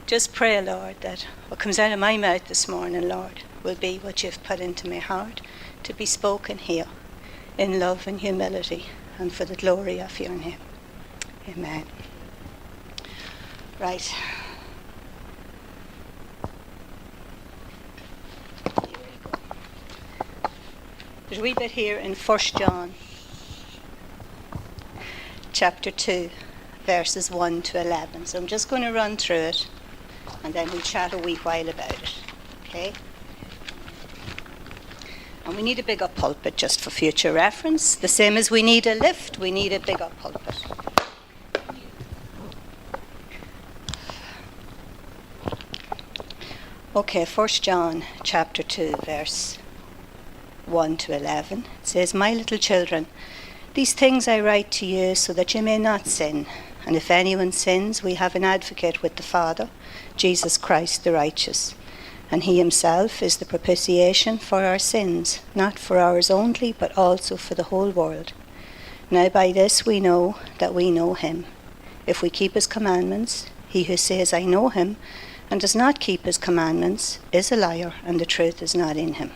Just pray, Lord, that what comes out of my mouth this morning, Lord, will be what you've put into my heart to be spoken here in love and humility and for the glory of your name. Amen. Right. There's a wee bit here in 1 John chapter 2, verses 1 to 11. So I'm just going to run through it and then we'll chat a wee while about it. Okay? And we need a bigger pulpit just for future reference. The same as we need a lift, we need a bigger pulpit. Okay, 1 John chapter 2, verse 1 to 11. It says, "My little children, these things I write to you so that you may not sin. And if anyone sins, we have an advocate with the Father, Jesus Christ the righteous. And he himself is the propitiation for our sins, not for ours only, but also for the whole world. Now by this we know that we know him, if we keep his commandments. He who says, 'I know him,' and does not keep his commandments, is a liar, and the truth is not in him.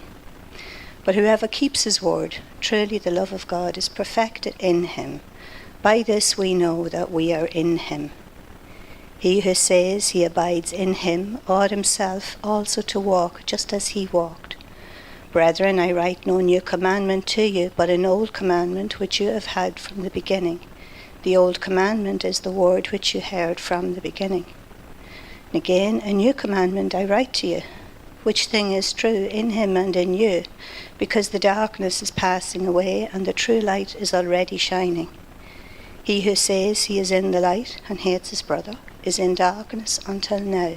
But whoever keeps his word, truly the love of God is perfected in him. By this we know that we are in him. He who says he abides in him ought himself also to walk just as he walked. Brethren, I write no new commandment to you, but an old commandment which you have had from the beginning. The old commandment is the word which you heard from the beginning. And again, a new commandment I write to you, which thing is true in him and in you, because the darkness is passing away and the true light is already shining. He who says he is in the light and hates his brother is in darkness until now.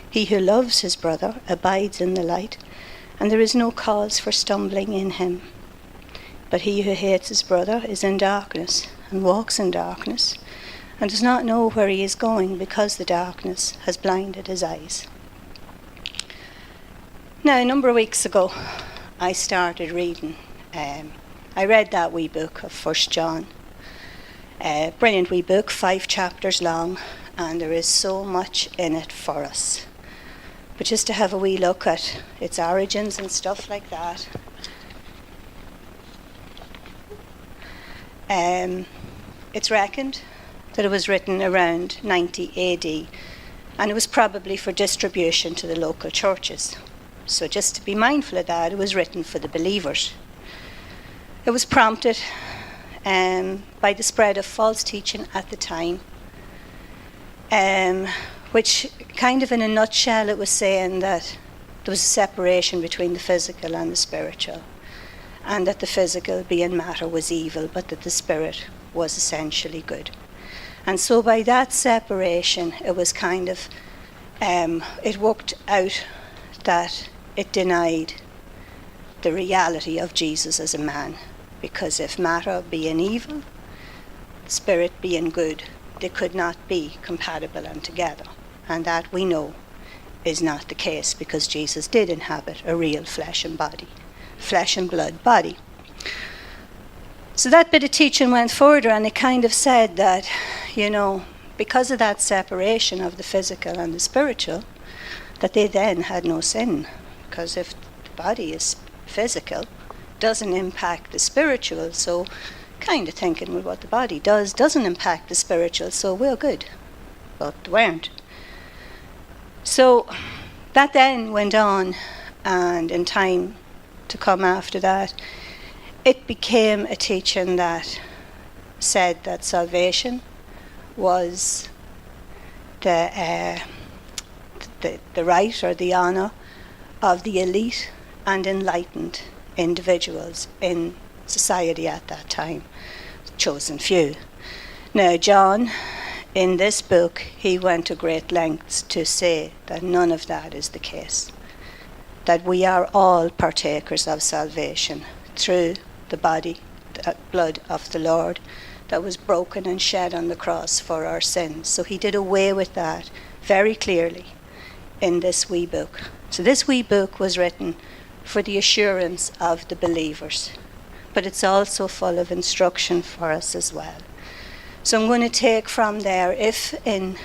He who loves his brother abides in the light, and there is no cause for stumbling in him. But he who hates his brother is in darkness and walks in darkness, and does not know where he is going because the darkness has blinded his eyes." Now, a number of weeks ago, I started reading. I read that wee book of 1 John. Brilliant wee book, 5 chapters long, and there is so much in it for us. But just to have a wee look at its origins and stuff like that. It's reckoned that it was written around 90 AD, and it was probably for distribution to the local churches. So just to be mindful of that, it was written for the believers. It was prompted by the spread of false teaching at the time, which kind of in a nutshell it was saying that there was a separation between the physical and the spiritual, and that the physical being matter was evil, but that the spirit was essentially good. And so by that separation, it was kind of, it worked out that it denied the reality of Jesus as a man. Because if matter being evil, spirit being good, they could not be compatible and together. And that we know is not the case, because Jesus did inhabit a real flesh and blood body. So that bit of teaching went further, and it kind of said that, because of that separation of the physical and the spiritual, that they then had no sin. Because if the body is physical, doesn't impact the spiritual, so kind of thinking, well, what the body doesn't impact the spiritual, so we're good. But they weren't. So that then went on, and in time to come after that, it became a teaching that said that salvation was the right or the honour of the elite and enlightened individuals in society at that time, chosen few. Now, John, in this book, he went to great lengths to say that none of that is the case, that we are all partakers of salvation through the body, the blood of the Lord that was broken and shed on the cross for our sins. So he did away with that very clearly in this wee book. So this wee book was written for the assurance of the believers. but it's also full of instruction for us as well. So I'm going to take from there, if in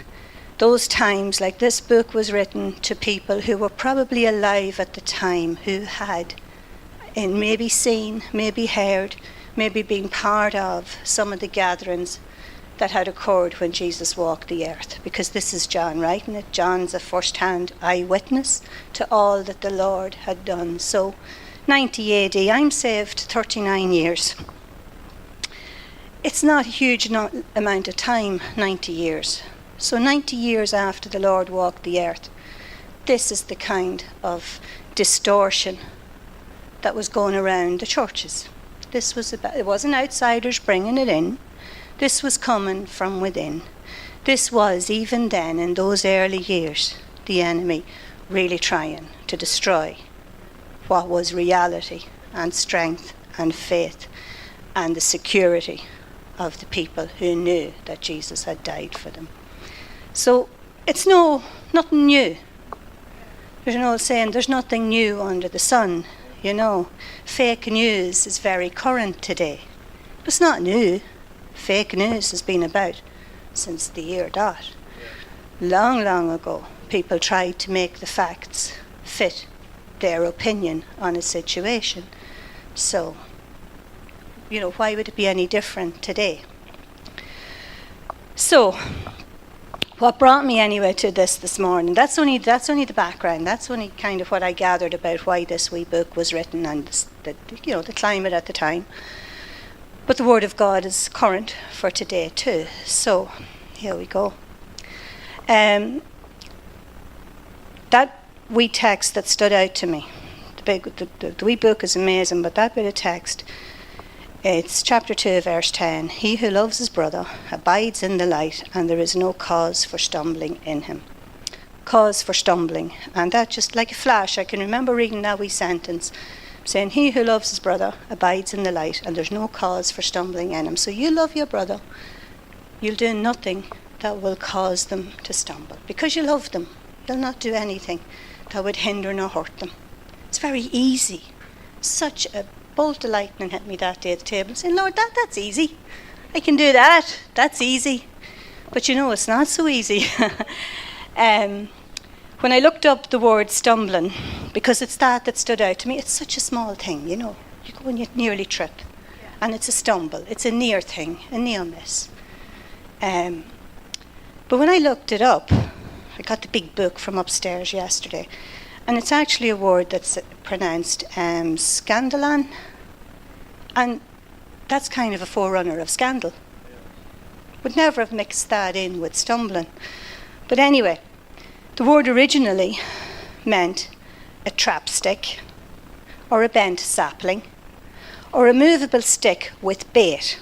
those times, like this book was written to people who were probably alive at the time, who had maybe seen, maybe heard, maybe been part of some of the gatherings that had occurred when Jesus walked the earth. Because this is John writing it. John's a first-hand eyewitness to all that the Lord had done. So 90 AD, I'm saved 39 years. It's not a huge amount of time, 90 years. So 90 years after the Lord walked the earth, this is the kind of distortion that was going around the churches. It wasn't outsiders bringing it in. This was coming from within. This was, even then, in those early years, the enemy really trying to destroy what was reality and strength and faith and the security of the people who knew that Jesus had died for them. So it's nothing new. There's an old saying, there's nothing new under the sun. You know, fake news is very current today. But it's not new. Fake news has been about since the year dot. Long, long ago, people tried to make the facts fit their opinion on a situation. So, why would it be any different today? So, what brought me anyway to this morning, that's only the background, that's only kind of what I gathered about why this wee book was written and the climate at the time. But the Word of God is current for today too. So, here we go. That wee text that stood out to me, the wee book is amazing, but that bit of text, it's chapter 2, verse 10. He who loves his brother abides in the light, and there is no cause for stumbling in him. Cause for stumbling. And that just like a flash, I can remember reading that wee sentence, saying, he who loves his brother abides in the light, and there's no cause for stumbling in him. So you love your brother, you'll do nothing that will cause them to stumble. Because you love them, you'll not do anything that would hinder nor hurt them. It's very easy. Such a bolt of lightning hit me that day at the table, saying, Lord, that's easy. I can do that. That's easy. But it's not so easy. When I looked up the word stumbling, because it's that stood out to me, it's such a small thing, you go and you nearly trip. Yeah. And it's a stumble. It's a near thing, a near miss. But when I looked it up, I got the big book from upstairs yesterday, and it's actually a word that's pronounced scandalan, and that's kind of a forerunner of scandal. Would never have mixed that in with stumbling. But anyway, the word originally meant a trap stick, or a bent sapling, or a movable stick with bait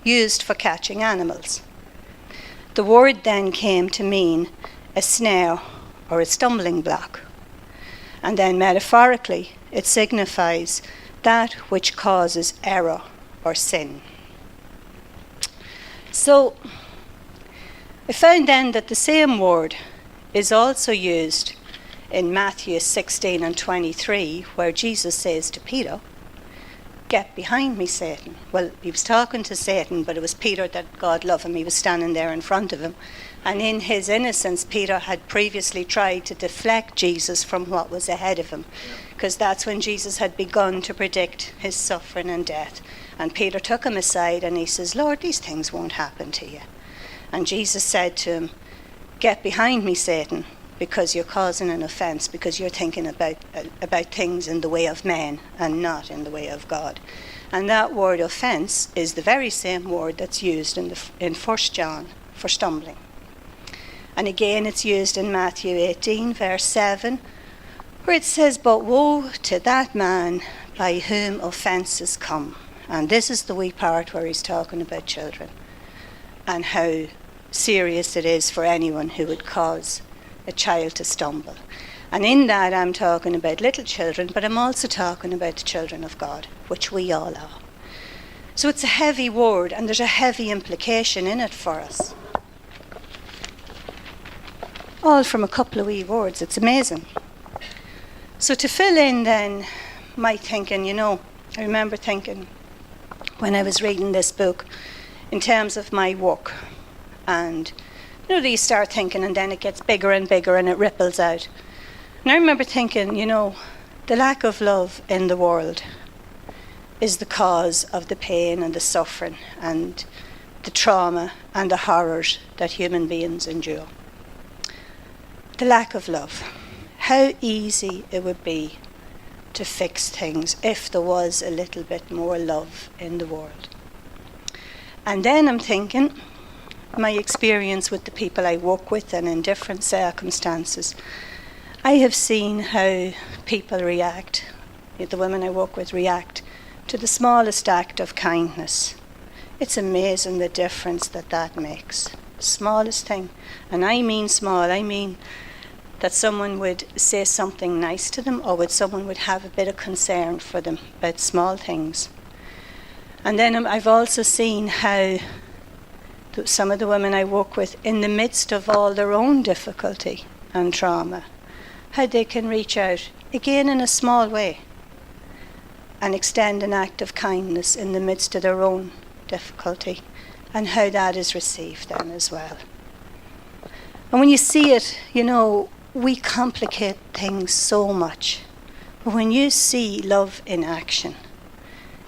used for catching animals. The word then came to mean a snare or a stumbling block. And then metaphorically, it signifies that which causes error or sin. So, I found then that the same word is also used in Matthew 16 and 23, where Jesus says to Peter, get behind me, Satan. Well, he was talking to Satan, but it was Peter that God loved him. He was standing there in front of him. And in his innocence, Peter had previously tried to deflect Jesus from what was ahead of him, because that's when Jesus had begun to predict his suffering and death. And Peter took him aside and he says, Lord, these things won't happen to you. And Jesus said to him, get behind me, Satan, because you're causing an offense, because you're thinking about things in the way of men and not in the way of God. And that word offense is the very same word that's used in 1 John for stumbling. And again, it's used in Matthew 18, verse 7, where it says, but woe to that man by whom offences come. And this is the wee part where he's talking about children and how serious it is for anyone who would cause a child to stumble. And in that, I'm talking about little children, but I'm also talking about the children of God, which we all are. So it's a heavy word, and there's a heavy implication in it for us. All from a couple of wee words. It's amazing. So to fill in then my thinking, I remember thinking, when I was reading this book in terms of my work. And you start thinking, and then it gets bigger and bigger and it ripples out. And I remember thinking, the lack of love in the world is the cause of the pain and the suffering and the trauma and the horrors that human beings endure. The lack of love. How easy it would be to fix things if there was a little bit more love in the world. And then I'm thinking, my experience with the people I work with and in different circumstances, I have seen how people react, the women I work with react to the smallest act of kindness. It's amazing the difference that makes. Smallest thing. And I mean small, I mean that someone would say something nice to them, or someone would have a bit of concern for them about small things. And then I've also seen how some of the women I work with, in the midst of all their own difficulty and trauma, how they can reach out, again in a small way, and extend an act of kindness in the midst of their own difficulty, and how that is received then as well. And when you see it, we complicate things so much. But when you see love in action,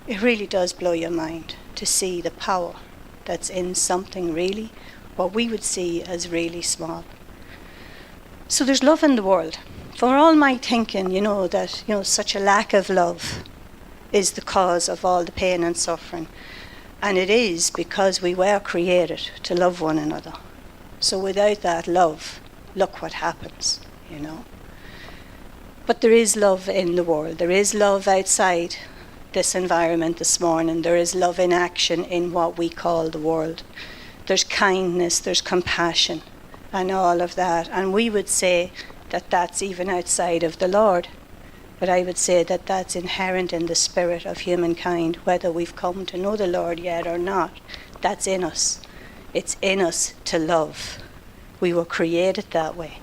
it really does blow your mind to see the power that's in something really, what we would see as really small. So there's love in the world. For all my thinking, that, such a lack of love is the cause of all the pain and suffering. And it is because we were created to love one another. So without that love, look what happens, But there is love in the world. There is love outside this environment this morning. There is love in action in what we call the world. There's kindness, there's compassion, and all of that. And we would say that that's even outside of the Lord. But I would say that that's inherent in the spirit of humankind, whether we've come to know the Lord yet or not. That's in us. It's in us to love. We were created that way.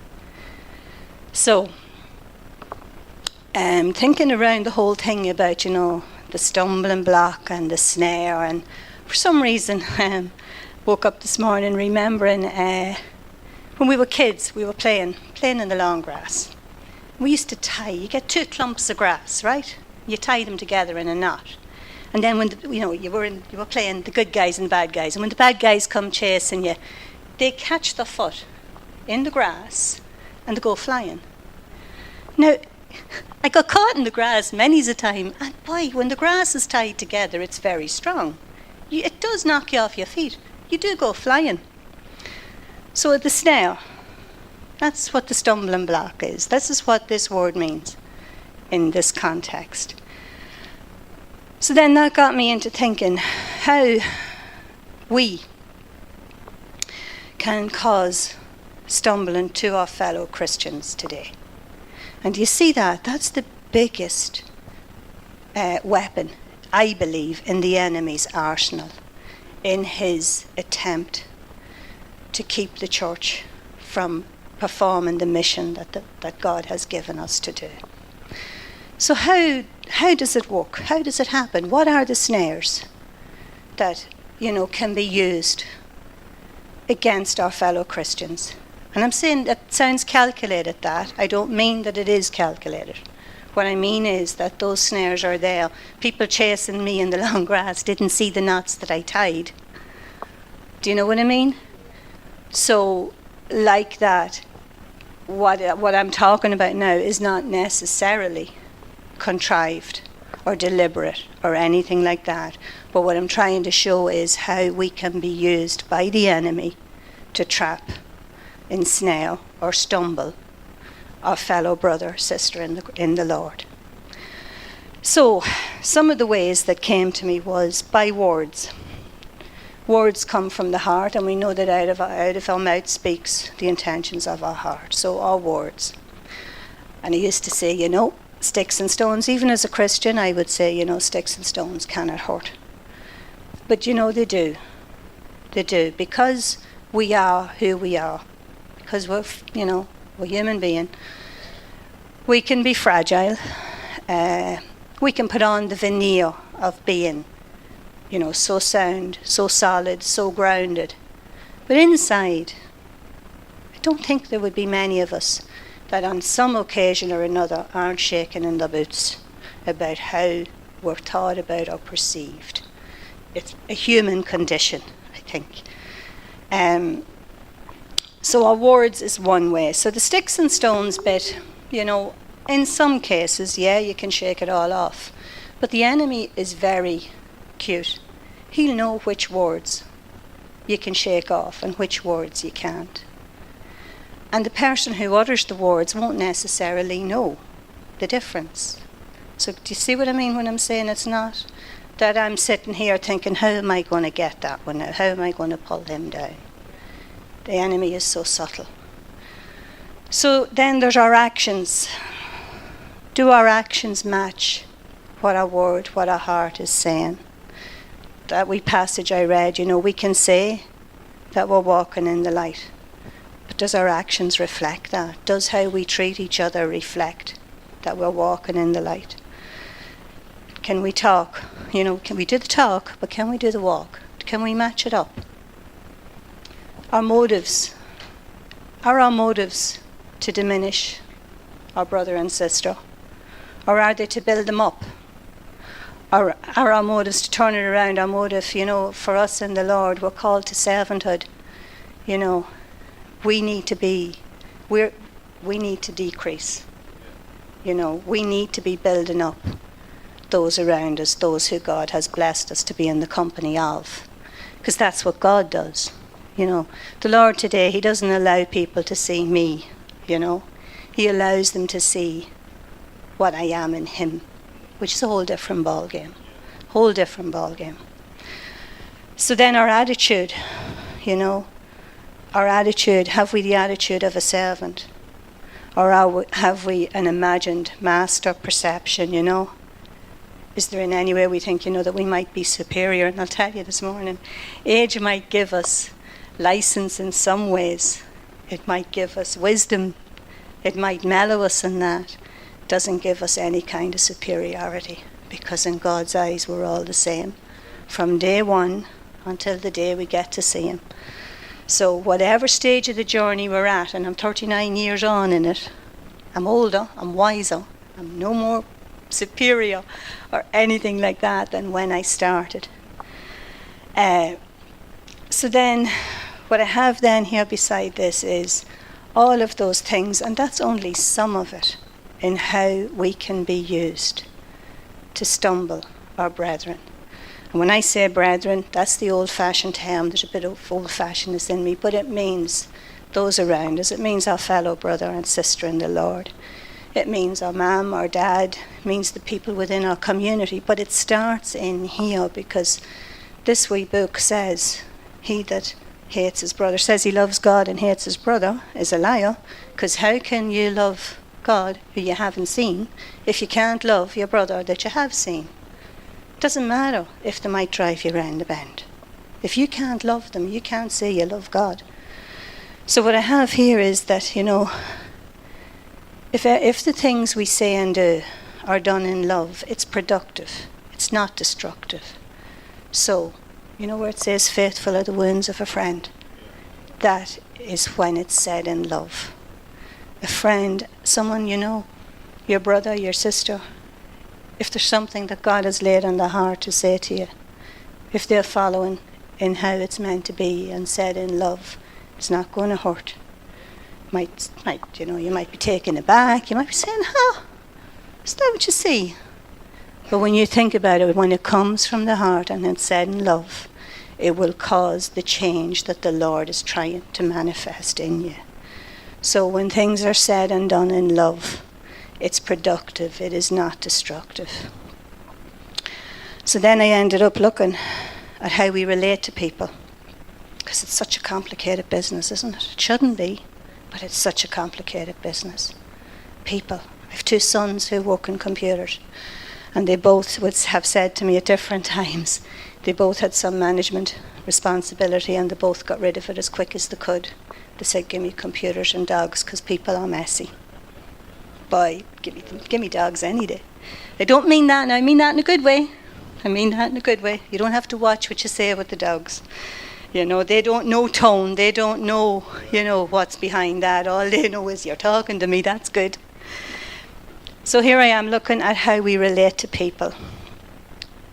So, thinking around the whole thing about, the stumbling block and the snare, and for some reason, woke up this morning remembering when we were kids, we were playing in the long grass. We used to tie. You get 2 clumps of grass, right? You tie them together in a knot, and then when you were playing the good guys and bad guys, and when the bad guys come chasing you, they catch the foot in the grass and they go flying. Now, I got caught in the grass many's a time, and boy, when the grass is tied together, it's very strong. It does knock you off your feet. You do go flying. So the snare, that's what the stumbling block is. This is what this word means in this context. So then that got me into thinking how we can cause stumbling to our fellow Christians today. And you see that's the biggest weapon, I believe, in the enemy's arsenal, in his attempt to keep the church from performing the mission that God has given us to do. So how does it work? How does it happen? What are the snares that, can be used against our fellow Christians? And I'm saying that sounds calculated, that. I don't mean that it is calculated. What I mean is that those snares are there. People chasing me in the long grass didn't see the knots that I tied. Do you know what I mean? So, like that, what I'm talking about now is not necessarily contrived or deliberate or anything like that. But what I'm trying to show is how we can be used by the enemy to trap, ensnare, or stumble our fellow brother, sister in the Lord. So, some of the ways that came to me was by words. Words come from the heart, and we know that out of our mouth speaks the intentions of our heart. So, our words. And I used to say, sticks and stones. Even as a Christian, I would say, sticks and stones cannot hurt. But they do. They do, because we are who we are. Because we're human being. We can be fragile. We can put on the veneer of being, so sound, so solid, so grounded. But inside, I don't think there would be many of us that on some occasion or another aren't shaken in the boots about how we're thought about or perceived. It's a human condition, I think. So our words is one way. So the sticks and stones bit, in some cases, you can shake it all off. But the enemy is very cute. He'll know which words you can shake off and which words you can't. And the person who utters the words won't necessarily know the difference. So do you see what I mean when I'm saying it's not that I'm sitting here thinking, how am I going to get that one out? How am I going to pull him down? The enemy is so subtle. So then there's our actions. Do our actions match what our word, what our heart is saying? That wee passage I read, we can say that we're walking in the light. But does our actions reflect that? Does how we treat each other reflect that we're walking in the light? Can we talk? Can we do the talk, but can we do the walk? Can we match it up? Our motives. Are our motives to diminish our brother and sister? Or are they to build them up? Are our motives to turn it around? Our motive, for us in the Lord, we're called to servanthood. We need to decrease. We need to be building up those around us, those who God has blessed us to be in the company of. Because that's what God does. The Lord today, he doesn't allow people to see me, He allows them to see what I am in him, which is a whole different ball game. So then our attitude, have we the attitude of a servant? Or have we an imagined master perception, Is there in any way we think, that we might be superior? And I'll tell you this morning, age might give us license in some ways. It might give us wisdom. It might mellow us in that. It doesn't give us any kind of superiority, because in God's eyes we're all the same from day one until the day we get to see him. So whatever stage of the journey we're at, and I'm 39 years on in it, I'm older, I'm wiser, I'm no more superior or anything like that than when I started. So then what I have then here beside this is all of those things, and that's only some of it, in how we can be used to stumble our brethren. And when I say brethren, that's the old-fashioned term. There's a bit of old-fashionedness in me, but it means those around us. It means our fellow brother and sister in the Lord. It means our mum, our dad. It means the people within our community. But it starts in here, because this wee book says, he that hates his brother, says he loves God and hates his brother, is a liar. Because how can you love God who you haven't seen if you can't love your brother that you have seen? It doesn't matter if they might drive you round the bend. If you can't love them, you can't say you love God. So what I have here is that, if the things we say and do are done in love, it's productive. It's not destructive. So, where it says faithful are the wounds of a friend, that is when it's said in love. A friend, someone your brother, your sister, if there's something that God has laid on their heart to say to you, if they're following in how it's meant to be and said in love, it's not going to hurt. You might be taken aback. You might be saying, is that what you see? But when you think about it, when it comes from the heart and it's said in love, it will cause the change that the Lord is trying to manifest in you. So when things are said and done in love, it's productive. It is not destructive. So then I ended up looking at how we relate to people, because it's such a complicated business, isn't it? It shouldn't be, but it's such a complicated business. People. I have two sons who work in computers, and they both have said to me at different times, they both had some management responsibility and they both got rid of it as quick as they could. They said, give me computers and dogs, because people are messy. Boy, give me dogs any day. I don't mean that, and I mean that in a good way. I mean that in a good way. You don't have to watch what you say with the dogs. You know, they don't know tone. They don't know, what's behind that. All they know is you're talking to me. That's good. So here I am looking at how we relate to people.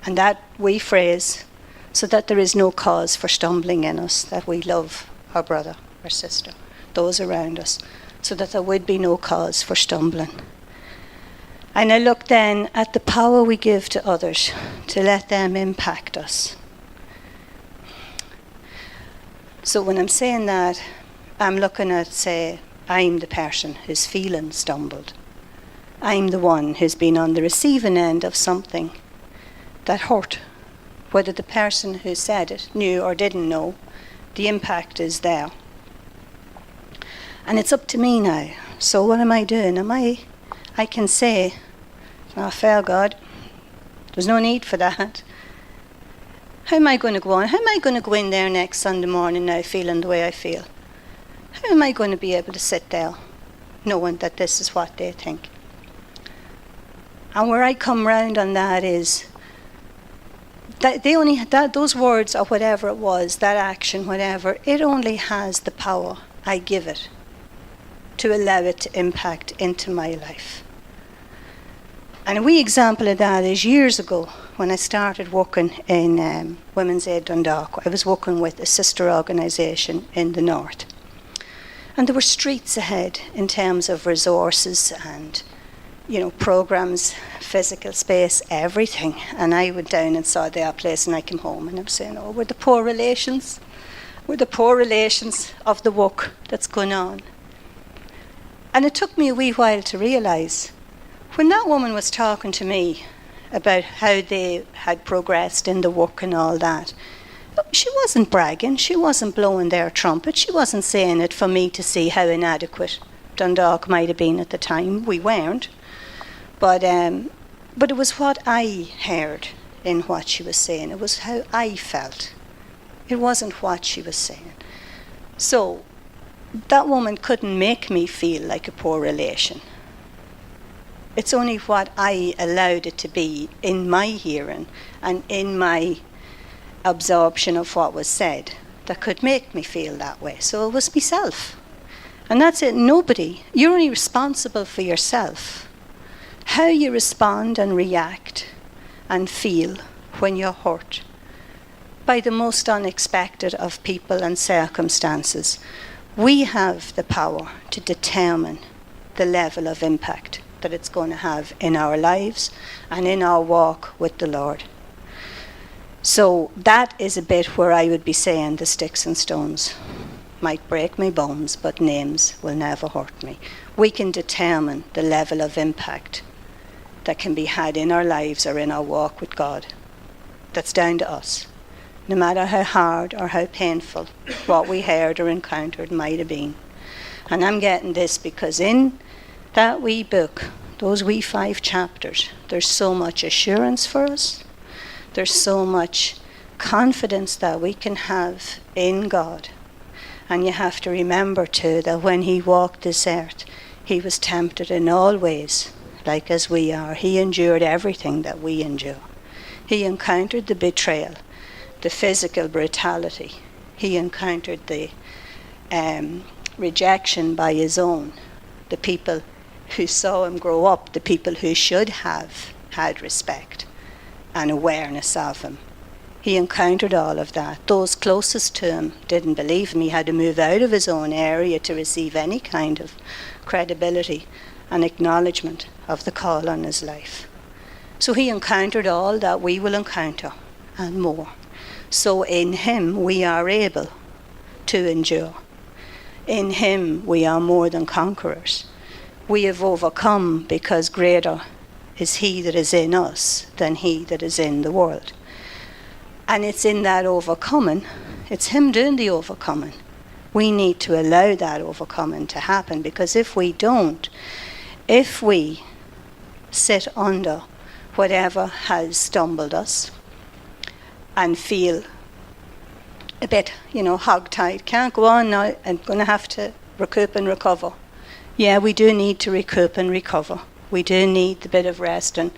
And that wee phrase, so that there is no cause for stumbling in us, that we love our brother or sister, those around us, so that there would be no cause for stumbling. And I look then at the power we give to others to let them impact us. So when I'm saying that, I'm looking at, say, I'm the person whose feelings stumbled. I'm the one who's been on the receiving end of something that hurt. Whether the person who said it knew or didn't know, the impact is there. And it's up to me now. So what am I doing? I can say, oh, fair God, there's no need for that. How am I going to go on? How am I going to go in there next Sunday morning now feeling the way I feel? How am I going to be able to sit there knowing that this is what they think? And where I come round on that is that those words or whatever it was, that action, whatever, it only has the power I give it to allow it to impact into my life. And a wee example of that is years ago when I started working in Women's Aid Dundalk. I was working with a sister organisation in the north. And there were streets ahead in terms of resources and, programmes, physical space, everything. And I went down and saw their place and I came home and I'm saying, oh, we're the poor relations. We're the poor relations of the work that's going on. And it took me a wee while to realise, when that woman was talking to me about how they had progressed in the work and all that, she wasn't bragging, she wasn't blowing their trumpet, she wasn't saying it for me to see how inadequate Dundalk might have been at the time. We weren't. But it was what I heard in what she was saying. It was how I felt. It wasn't what she was saying. So that woman couldn't make me feel like a poor relation. It's only what I allowed it to be in my hearing and in my absorption of what was said that could make me feel that way. So it was myself. And that's it. Nobody. You're only responsible for yourself. How you respond and react and feel when you're hurt by the most unexpected of people and circumstances. We have the power to determine the level of impact that it's going to have in our lives and in our walk with the Lord. So that is a bit where I would be saying the sticks and stones might break my bones, but names will never hurt me. We can determine the level of impact that can be had in our lives or in our walk with God. That's down to us. No matter how hard or how painful what we heard or encountered might have been. And I'm getting this because in that wee book, those wee 5 chapters, there's so much assurance for us. There's so much confidence that we can have in God. And you have to remember too that when he walked this earth, he was tempted in all ways, like as we are. He endured everything that we endure. He encountered the betrayal, the physical brutality. He encountered the rejection by his own, the people who saw him grow up, the people who should have had respect and awareness of him. He encountered all of that. Those closest to him didn't believe him. He had to move out of his own area to receive any kind of credibility and acknowledgement of the call on his life. So he encountered all that we will encounter and more. So in him we are able to endure. In him we are more than conquerors. We have overcome because greater is he that is in us than he that is in the world. And it's in that overcoming, it's him doing the overcoming. We need to allow that overcoming to happen, because if we don't, if we sit under whatever has stumbled us and feel a bit, hog-tied, can't go on now, I'm going to have to recoup and recover. Yeah, we do need to recoup and recover. We do need the bit of rest and,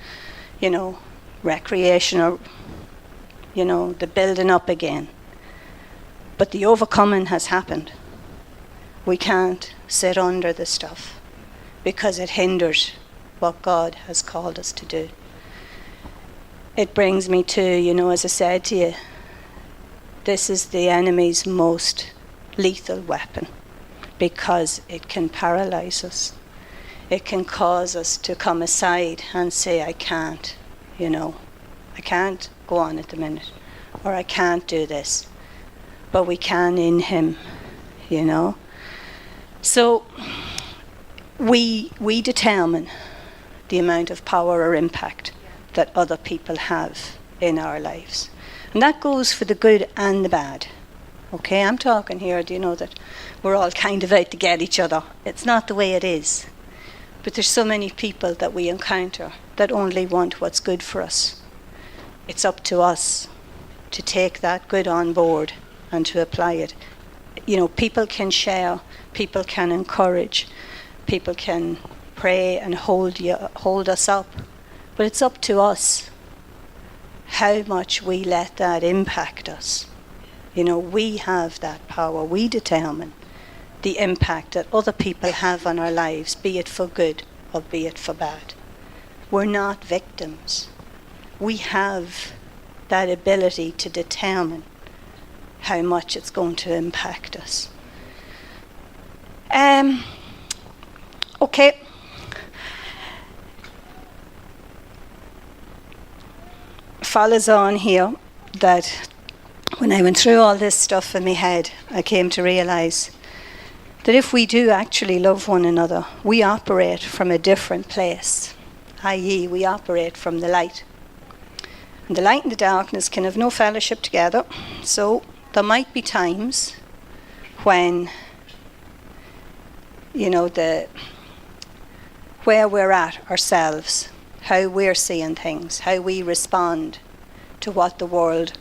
recreation or the building up again. But the overcoming has happened. We can't sit under the stuff because it hinders what God has called us to do. It brings me to, as I said to you, this is the enemy's most lethal weapon because it can paralyze us. It can cause us to come aside and say, I can't, I can't go on at the minute, or I can't do this. But we can in him, So we determine the amount of power or impact that other people have in our lives. And that goes for the good and the bad. Okay, I'm talking here, that we're all kind of out to get each other. It's not the way it is. But there's so many people that we encounter that only want what's good for us. It's up to us to take that good on board and to apply it. People can share, people can encourage, people can pray and hold us up. But it's up to us how much we let that impact us. We have that power. We determine the impact that other people have on our lives, be it for good or be it for bad. We're not victims. We have that ability to determine how much it's going to impact us. Okay. Follows on here that when I went through all this stuff in my head, I came to realise that if we do actually love one another, we operate from a different place, i.e. we operate from the light. And the light and the darkness can have no fellowship together, so there might be times when, where we're at ourselves, how we're seeing things, how we respond to what the world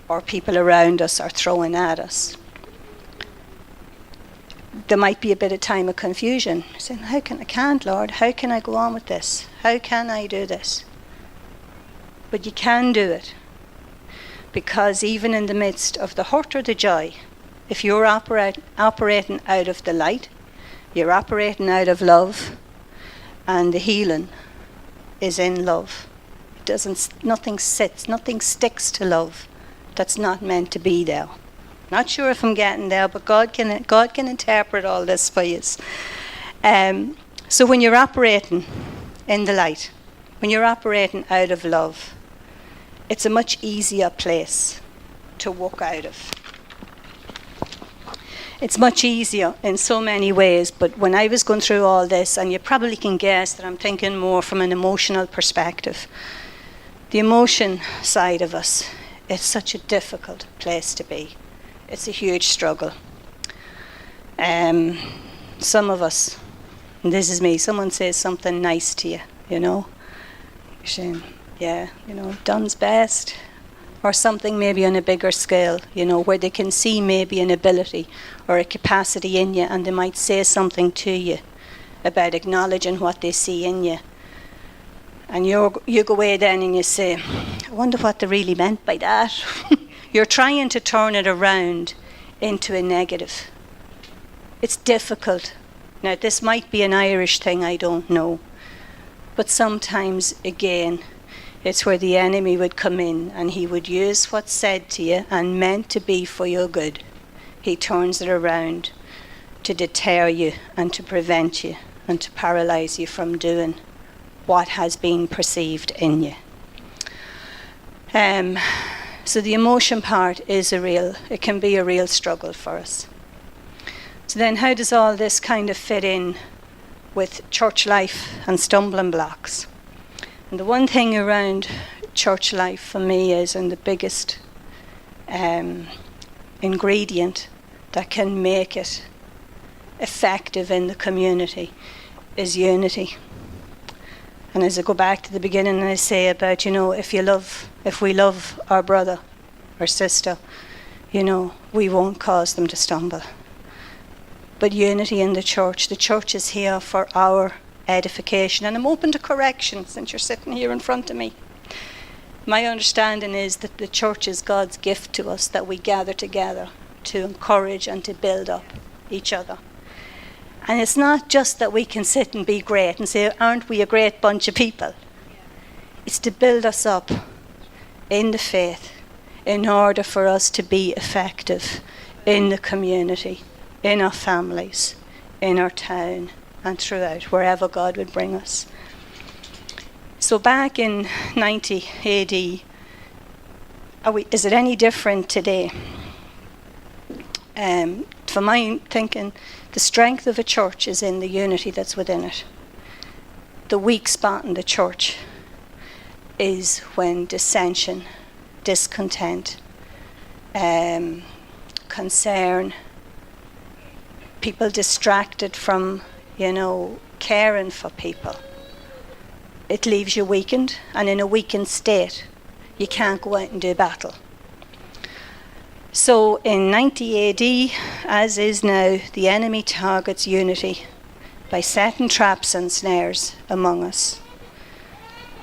or people around us are throwing at us. There might be a bit of time of confusion, saying, I can't, Lord, how can I go on with this? How can I do this? But you can do it, because even in the midst of the hurt or the joy, if you're operating out of the light, you're operating out of love, and the healing is in love. Nothing sticks to love that's not meant to be there. Not sure if I'm getting there, but God can interpret all this for you. So when you're operating in the light, when you're operating out of love, it's a much easier place to walk out of. It's much easier in so many ways, but when I was going through all this, and you probably can guess that I'm thinking more from an emotional perspective, the emotion side of us, it's such a difficult place to be. It's a huge struggle. Some of us, and this is me, someone says something nice to you, you're saying, done's best, or something maybe on a bigger scale, where they can see maybe an ability or a capacity in you, and they might say something to you about acknowledging what they see in you. And you go away then and you say, I wonder what they really meant by that. You're trying to turn it around into a negative. It's difficult. Now, this might be an Irish thing, I don't know. But sometimes, again, it's where the enemy would come in and he would use what's said to you and meant to be for your good. He turns it around to deter you and to prevent you and to paralyze you from doing what has been perceived in you. So the emotion part is it can be a real struggle for us. So then how does all this kind of fit in with church life and stumbling blocks? And the one thing around church life for me is, and the biggest ingredient that can make it effective in the community, is unity. And as I go back to the beginning and I say about, if we love our brother or sister, we won't cause them to stumble. But unity in the church is here for our edification. And I'm open to correction since you're sitting here in front of me. My understanding is that the church is God's gift to us, that we gather together to encourage and to build up each other. And it's not just that we can sit and be great and say, aren't we a great bunch of people? It's to build us up in the faith in order for us to be effective in the community, in our families, in our town, and throughout, wherever God would bring us. So back in 90 AD, is it any different today? For my thinking, the strength of a church is in the unity that's within it. The weak spot in the church is when dissension, discontent, concern, people distracted from, caring for people. It leaves you weakened, and in a weakened state, you can't go out and do battle. So in 90 AD, as is now, the enemy targets unity by setting traps and snares among us.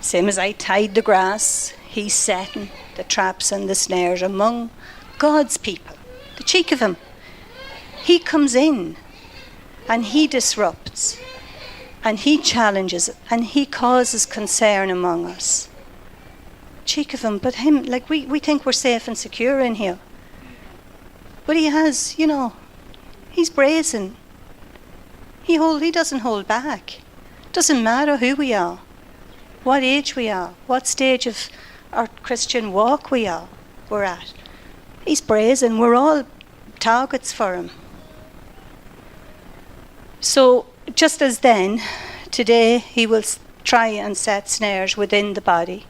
Same as I tied the grass, he's setting the traps and the snares among God's people. The cheek of him. He comes in and he disrupts and he challenges and he causes concern among us. Cheek of him, but him, like we think we're safe and secure in here. But he has, he's brazen. He doesn't hold back. Doesn't matter who we are, what age we are, what stage of our Christian walk we're at. He's brazen. We're all targets for him. So just as then, today he will try and set snares within the body.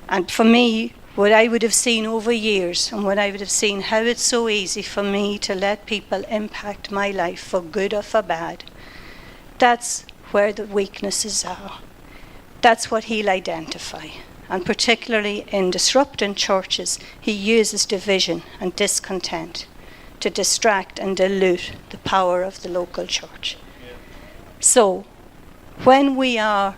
And for me, what I would have seen over years, and what I would have seen how it's so easy for me to let people impact my life for good or for bad, that's where the weaknesses are. That's what he'll identify. And particularly in disrupting churches, he uses division and discontent to distract and dilute the power of the local church. So, when we are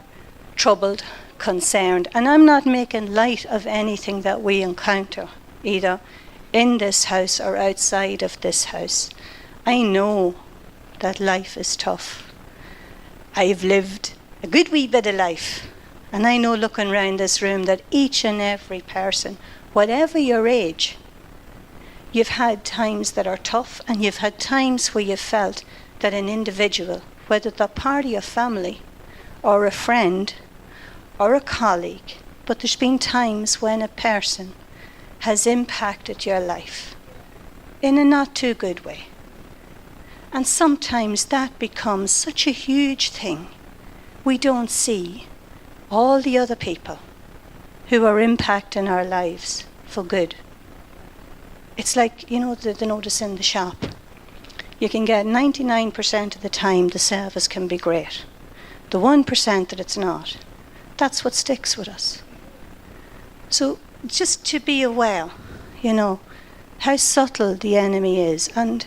troubled, concerned, and I'm not making light of anything that we encounter, either in this house or outside of this house, I know that life is tough. I've lived a good wee bit of life, and I know looking around this room that each and every person, whatever your age, you've had times that are tough, and you've had times where you've felt that an individual, whether they're part of your family or a friend or a colleague, but there's been times when a person has impacted your life in a not too good way. And sometimes that becomes such a huge thing, we don't see all the other people who are impacting our lives for good. It's like, the notice in the shop. You can get 99% of the time the service can be great. The 1% that it's not, that's what sticks with us. So just to be aware, how subtle the enemy is. And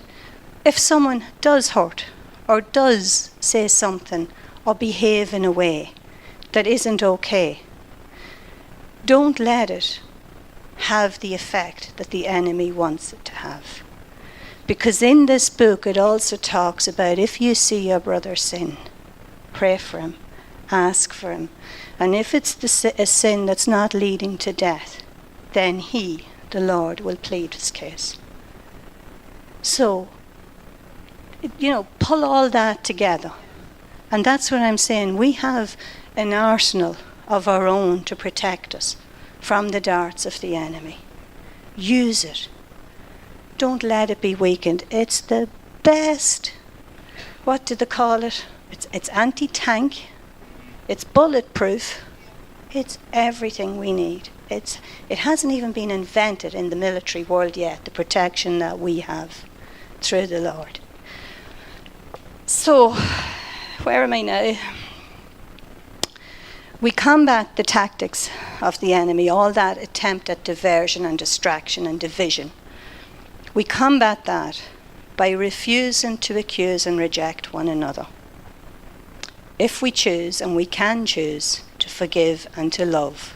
if someone does hurt or does say something or behave in a way that isn't okay, don't let it have the effect that the enemy wants it to have. Because in this book it also talks about, if you see your brother sin, pray for him, ask for him. And if it's a sin that's not leading to death, then he, the Lord, will plead his case. So, pull all that together. And that's what I'm saying. We have an arsenal of our own to protect us from the darts of the enemy. Use it. Don't let it be weakened. It's the best, what do they call it? It's anti-tank. It's bulletproof. It's everything we need. It hasn't even been invented in the military world yet, the protection that we have through the Lord. So, where am I now? We combat the tactics of the enemy, all that attempt at diversion and distraction and division. We combat that by refusing to accuse and reject one another. If we choose, and we can choose, to forgive and to love,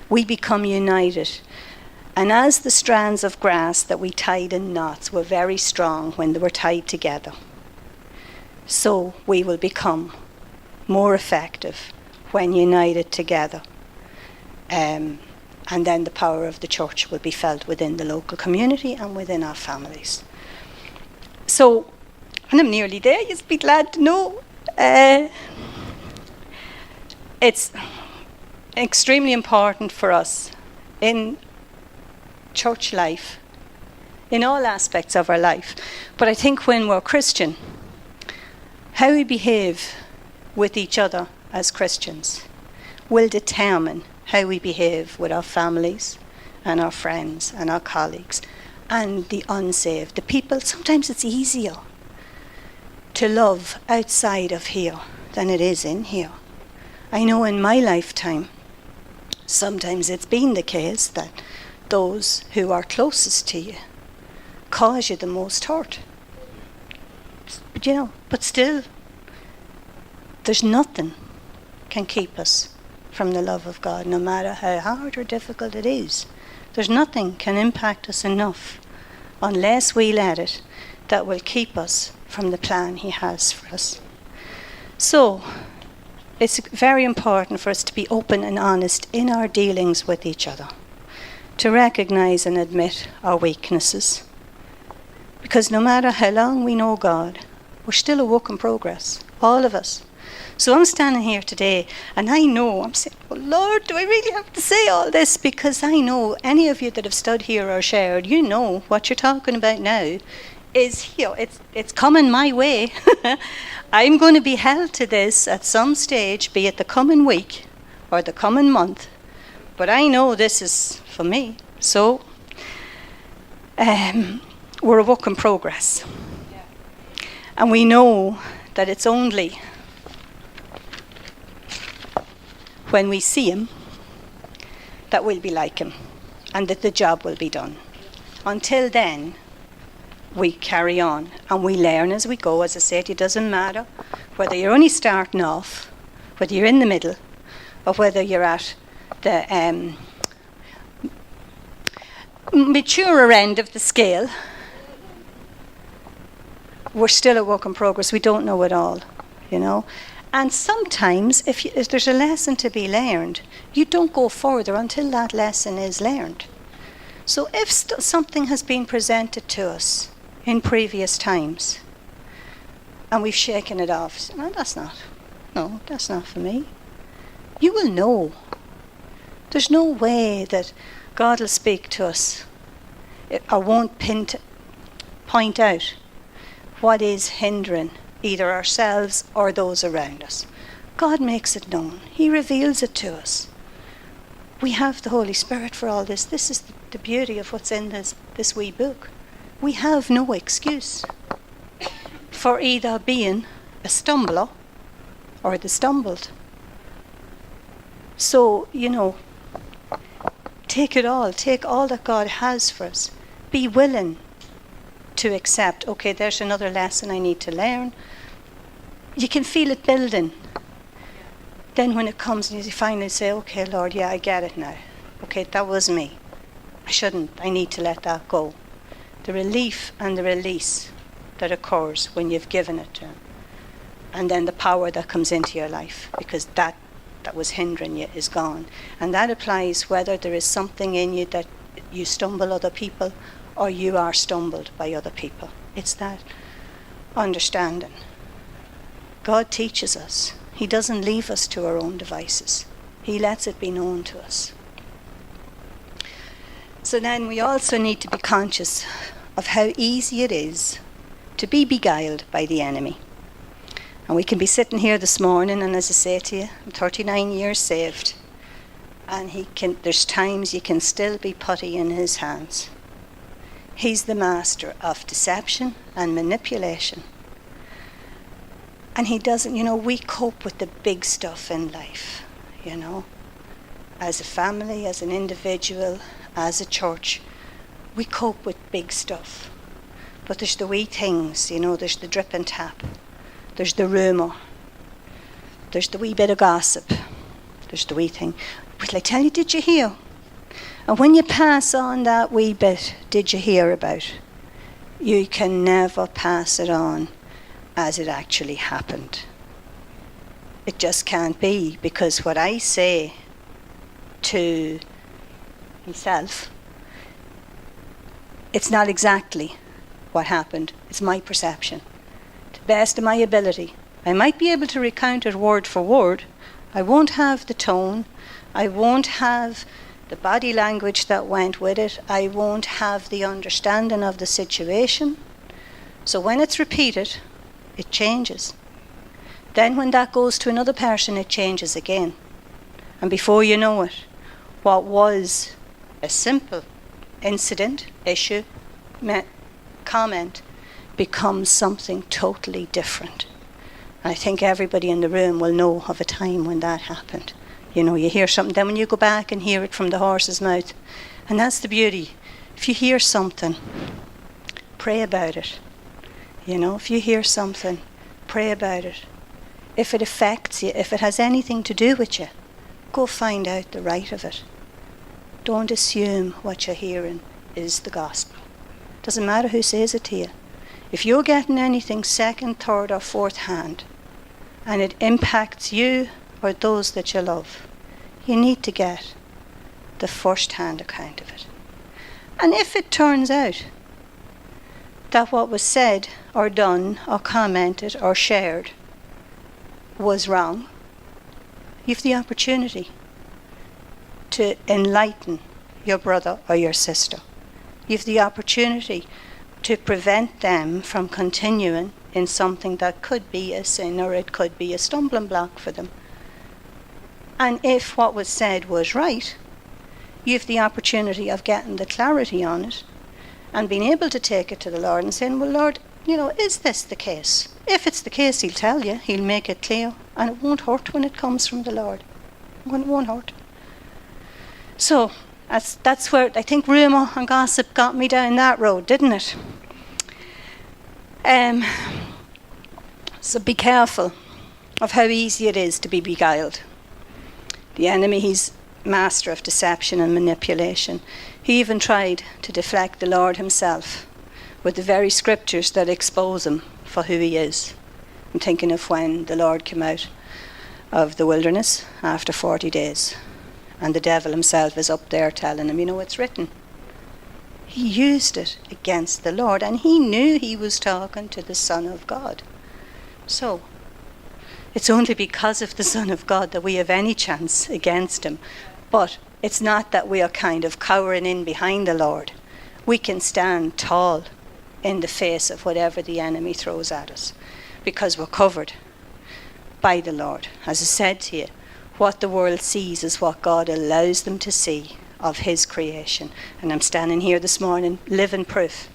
we become united. And as the strands of grass that we tied in knots were very strong when they were tied together, so we will become more effective when united together. And then the power of the church will be felt within the local community and within our families. So, and I'm nearly there, you'll be glad to know. It's extremely important for us in church life, in all aspects of our life. But I think when we're Christian, how we behave with each other as Christians will determine how we behave with our families and our friends and our colleagues and the unsaved. The people, sometimes it's easier to love outside of here than it is in here. I know in my lifetime, sometimes it's been the case that those who are closest to you cause you the most hurt. But still, there's nothing can keep us from the love of God, no matter how hard or difficult it is. There's nothing can impact us enough unless we let it that will keep us from the plan he has for us. So, it's very important for us to be open and honest in our dealings with each other, to recognize and admit our weaknesses. Because no matter how long we know God, we're still a work in progress, all of us. So I'm standing here today and I know, I'm saying, oh Lord, do I really have to say all this? Because I know any of you that have stood here or shared, you know what you're talking about now is here. It's coming my way. I'm going to be held to this at some stage, be it the coming week or the coming month. But I know this is for me. So we're a work in progress. And we know that it's only when we see him that we'll be like him and that the job will be done. Until then, we carry on and we learn as we go. As I said, it doesn't matter whether you're only starting off, whether you're in the middle, or whether you're at the maturer end of the scale. We're still a work in progress. We don't know it all, And sometimes, if there's a lesson to be learned, you don't go further until that lesson is learned. So if something has been presented to us in previous times, and we've shaken it off, that's not for me. You will know. There's no way that God will speak to us or won't point out what is hindering either ourselves or those around us. God makes it known. He reveals it to us. We have the Holy Spirit for all this. This is the beauty of what's in this wee book. We have no excuse for either being a stumbler or the stumbled. So, take it all. Take all that God has for us. Be willing to accept, okay, there's another lesson I need to learn. You can feel it building. Then when it comes and you finally say, okay, Lord, yeah, I get it now. Okay, that was me. I need to let that go. The relief and the release that occurs when you've given it to him. And then the power that comes into your life, because that was hindering you is gone. And that applies whether there is something in you that you stumble other people or you are stumbled by other people. It's that understanding. God teaches us. He doesn't leave us to our own devices. He lets it be known to us. So then we also need to be conscious of how easy it is to be beguiled by the enemy. And we can be sitting here this morning, and as I say to you, I'm 39 years saved. And there's times you can still be putty in his hands. He's the master of deception and manipulation. And he doesn't, we cope with the big stuff in life, As a family, as an individual, as a church, we cope with big stuff. But there's the wee things, there's the drip and tap. There's the rumour. There's the wee bit of gossip. There's the wee thing. what'll I tell you, did you hear? And when you pass on that wee bit, did you hear about, you can never pass it on as it actually happened. It just can't be, because what I say to myself, it's not exactly what happened. It's my perception. To the best of my ability. I might be able to recount it word for word. I won't have the tone. I won't have the body language that went with it. I won't have the understanding of the situation. So when it's repeated, it changes. Then when that goes to another person, it changes again. And before you know it, what was a simple incident, issue, comment, becomes something totally different. And I think everybody in the room will know of a time when that happened. You know, you hear something, then when you go back and hear it from the horse's mouth. And that's the beauty. If you hear something, pray about it. You know, if you hear something, pray about it. If it affects you, if it has anything to do with you, go find out the right of it. Don't assume what you're hearing is the gospel. Doesn't matter who says it to you. If you're getting anything second, third or fourth hand, and it impacts you or those that you love, you need to get the first hand account of it. And if it turns out that what was said or done or commented or shared was wrong, you have the opportunity to enlighten your brother or your sister. You have the opportunity to prevent them from continuing in something that could be a sin or it could be a stumbling block for them. And if what was said was right, you have the opportunity of getting the clarity on it and being able to take it to the Lord and saying, well, Lord, you know, is this the case? If it's the case, he'll tell you, he'll make it clear, and it won't hurt when it comes from the Lord. It won't hurt. So, that's where I think rumour and gossip got me down that road, didn't it? So be careful of how easy it is to be beguiled. The enemy, he's master of deception and manipulation. He even tried to deflect the Lord himself with the very scriptures that expose him for who he is. I'm thinking of when the Lord came out of the wilderness after 40 days. And the devil himself is up there telling him, you know, it's written. He used it against the Lord, and he knew he was talking to the Son of God. So, it's only because of the Son of God that we have any chance against him. But it's not that we are kind of cowering in behind the Lord. We can stand tall in the face of whatever the enemy throws at us, because we're covered by the Lord. As I said to you, what the world sees is what God allows them to see of his creation. And I'm standing here this morning, living proof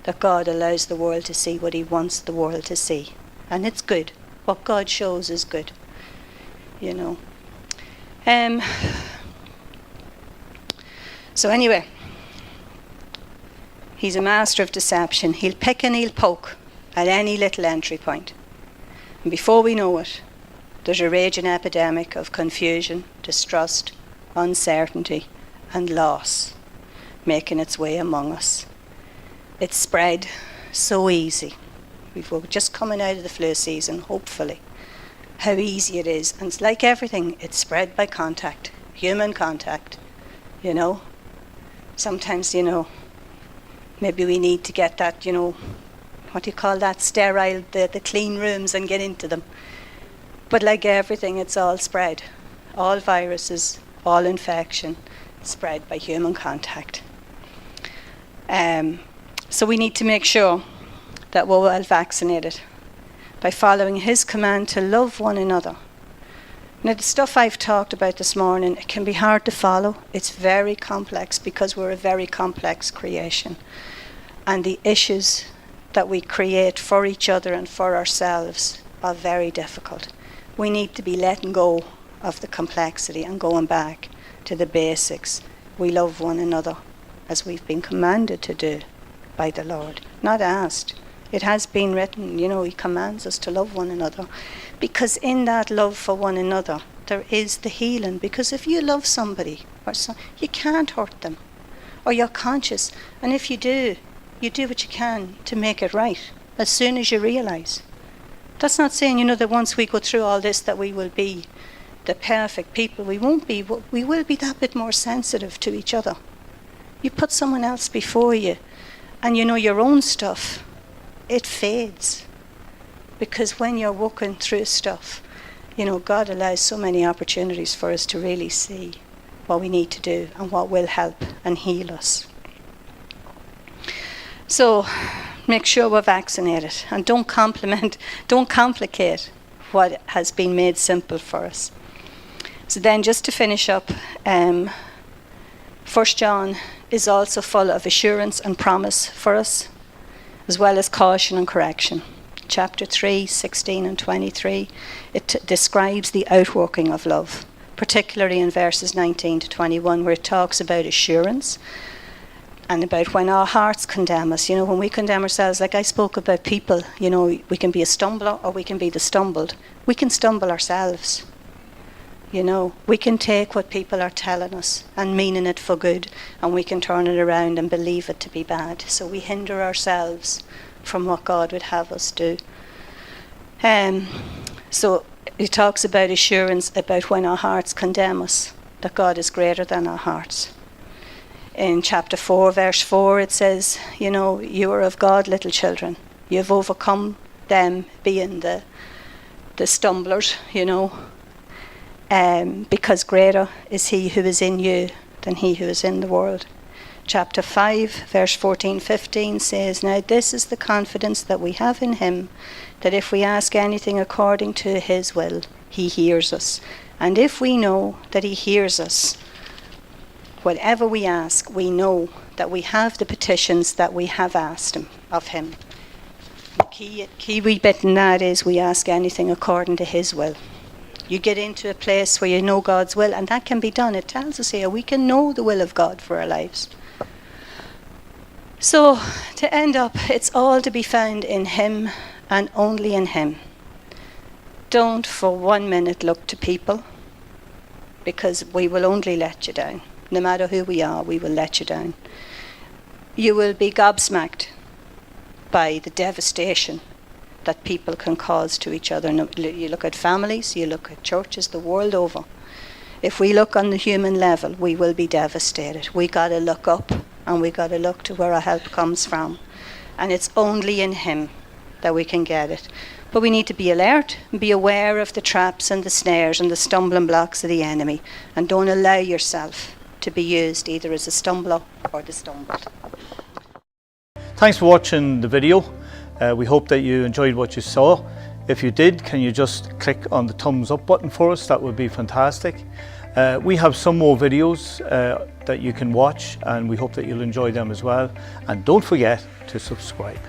that God allows the world to see what he wants the world to see. And it's good. What God shows is good. You know. So anyway, he's a master of deception. He'll pick and he'll poke at any little entry point. And before we know it, there's a raging epidemic of confusion, distrust, uncertainty, and loss making its way among us. It's spread so easy. We're just coming out of the flu season, hopefully. How easy it is. And it's like everything, it's spread by contact, human contact, you know. Sometimes, you know, maybe we need to get that, you know, what do you call that, sterile, the clean rooms and get into them. But like everything, it's all spread. All viruses, all infection, spread by human contact. So we need to make sure that we're well vaccinated by following his command to love one another. Now, the stuff I've talked about this morning, it can be hard to follow. It's very complex because we're a very complex creation. And the issues that we create for each other and for ourselves are very difficult. We need to be letting go of the complexity and going back to the basics. We love one another as we've been commanded to do by the Lord, not asked. It has been written, you know, he commands us to love one another, because in that love for one another, there is the healing. Because if you love somebody, you can't hurt them, or you're conscious. And if you do what you can to make it right as soon as you realise. That's not saying, that once we go through all this that we will be the perfect people. We won't be. We will be that bit more sensitive to each other. You put someone else before you, and your own stuff, it fades. Because when you're walking through stuff, God allows so many opportunities for us to really see what we need to do and what will help and heal us. So make sure we're vaccinated, and don't complicate what has been made simple for us. So then, just to finish up, 1 John is also full of assurance and promise for us, as well as caution and correction. Chapter 3, 16 and 23, it describes the outworking of love, particularly in verses 19 to 21, where it talks about assurance and about when our hearts condemn us. When we condemn ourselves, like I spoke about people, we can be a stumbler or we can be the stumbled. We can stumble ourselves. We can take what people are telling us and meaning it for good, and we can turn it around and believe it to be bad. So we hinder ourselves from what God would have us do. So it talks about assurance about when our hearts condemn us, that God is greater than our hearts. In chapter 4, verse 4, it says, you are of God, little children. You have overcome them, being the stumblers, because greater is he who is in you than he who is in the world. Chapter 5, verse 14, 15 says, now this is the confidence that we have in him, that if we ask anything according to his will, he hears us. And if we know that he hears us, whatever we ask, we know that we have the petitions that we have asked him of him. The key wee bit in that is we ask anything according to his will. You get into a place where you know God's will, and that can be done. It tells us here we can know the will of God for our lives. So, to end up, it's all to be found in him and only in him. Don't for 1 minute look to people, because we will only let you down. No matter who we are, we will let you down. You will be gobsmacked by the devastation that people can cause to each other. You look at families, you look at churches the world over. If we look on the human level, we will be devastated. We got to look up, and we got to look to where our help comes from. And it's only in him that we can get it. But we need to be alert and be aware of the traps and the snares and the stumbling blocks of the enemy. And don't allow yourself to be used either as a stumbler or the stumbled. Thanks for watching the video. We hope that you enjoyed what you saw. If you did, can you just click on the thumbs up button for us? That would be fantastic. We have some more videos that you can watch, and we hope that you'll enjoy them as well. And don't forget to subscribe.